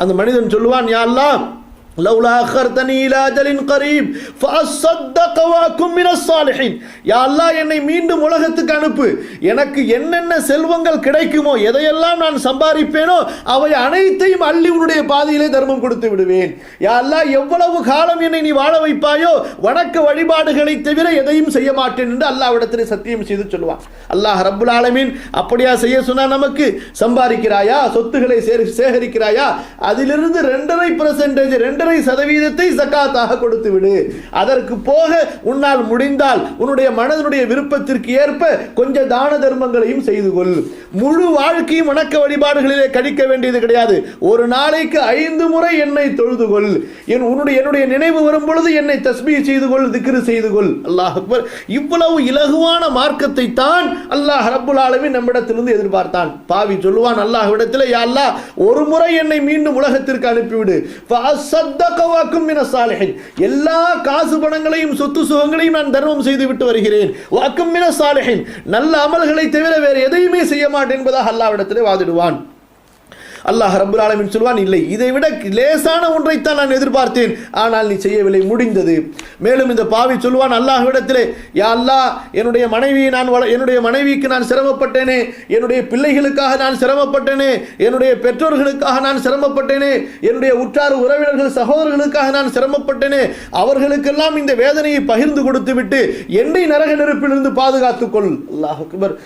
அந்த மனிதன் சொல்லுவான், யா அல்லாஹ் லவ்லா அഖர்தனி இலா அஜலின் கரீப் ஃபஅஸ்ஸதக வஅகும் மினஸ் ஸாலிஹீன். யா அல்லாஹ், என்னை மீண்டும் உலகத்துக்கு அனுப்பு. எனக்கு என்னென்ன செல்வங்கள் கிடைக்குமோ, எதையெல்லாம் நான் சம்பாதிப்பேனோ அவை அனைத்தையும் அள்ளி உன்னுடைய பாதையிலே தர்மம் கொடுத்து விடுவேன். யா அல்லாஹ், எவ்வளவு காலம் என்னை நீ வாழ வைப்பாயோ வணக்க வழிபாடுகளை தவிர எதையும் செய்ய மாட்டேன் என்று அல்லாஹ்விடத்தில் சத்தியம் செய்து சொல்லுவான். அல்லாஹ் ரப்புல் ஆலமீன் அப்படியா செய்ய சொன்னா? நமக்கு சம்பாதிக்கிறாயா, சொத்துக்களை சேகரிக்கிறாயா, அதிலிருந்து 2.5% 2.5% ஜகாத்தாக கொடுத்து விடு. அதற்கு போக உன்னால் முடிந்தால் உன்னுடைய மனதினுடைய விருப்பத்திற்கு ஏற்ப கொஞ்சம் தான தர்மங்களையும் செய்து கொள். முழு வாழ்க்கையும் வணக்க வழிபாடுகளிலே கழிக்க வேண்டியது கிடையாது. ஒரு நாளைக்கு 5 முறை என்னை தொழுது கொள். என்னுடைய நினைவு வரும் பொழுது என்னை தஸ்பீஹ் செய்து கொள், திக்ர் செய்து கொள். அல்லாஹ் அக்பர். இவ்வளவு இலகுவான மார்க்கத்தை தான் அல்லாஹ் ரப்புல் ஆலமீன் நம்மிடத்திலிருந்து எதிர்பார்த்தான். பாவி சொல்லுவான் அல்லாஹ்விடத்தில், யா அல்லாஹ், ஒரு முறை என்னை மீண்டும் உலகத்திற்கு அனுப்பிவிடு. எல்லா காசு பணங்களையும் சொத்து சுகங்களையும் நான் தர்மம் செய்து விட்டு வருகிறேன். நல்ல அமல்களை தவிர வேறு எதையுமே செய்ய மாட்டேன் என்பதாக அல்லாஹ்விடத்திலே வாதிடுவான். அல்லாஹ் ரப்புல் ஆலமீன் சொல்வான், இல்லை, இதை விட லேசான ஒன்றைத்தான் நான் எதிர்பார்த்தேன், ஆனால் நீ செய்யவில்லை, முடிந்தது. மேலும் இந்த பாவி சொல்வான் அல்லாஹ்விடத்திலே, யா அல்லாஹ், என்னுடைய மனைவிக்கு நான் சிரமப்பட்டேனே, என்னுடைய பிள்ளைகளுக்காக நான் சிரமப்பட்டேனே, என்னுடைய பெற்றோர்களுக்காக நான் சிரமப்பட்டேனே, என்னுடைய உற்றார் உறவினர்கள் சகோதரர்களுக்காக நான் சிரமப்பட்டேனே, அவர்களுக்கெல்லாம் இந்த வேதனையை பகிர்ந்து கொடுத்து விட்டு என்னை நரக நெருப்பிலிருந்து பாதுகாத்துக் கொள். அல்லாஹ் அக்பர்.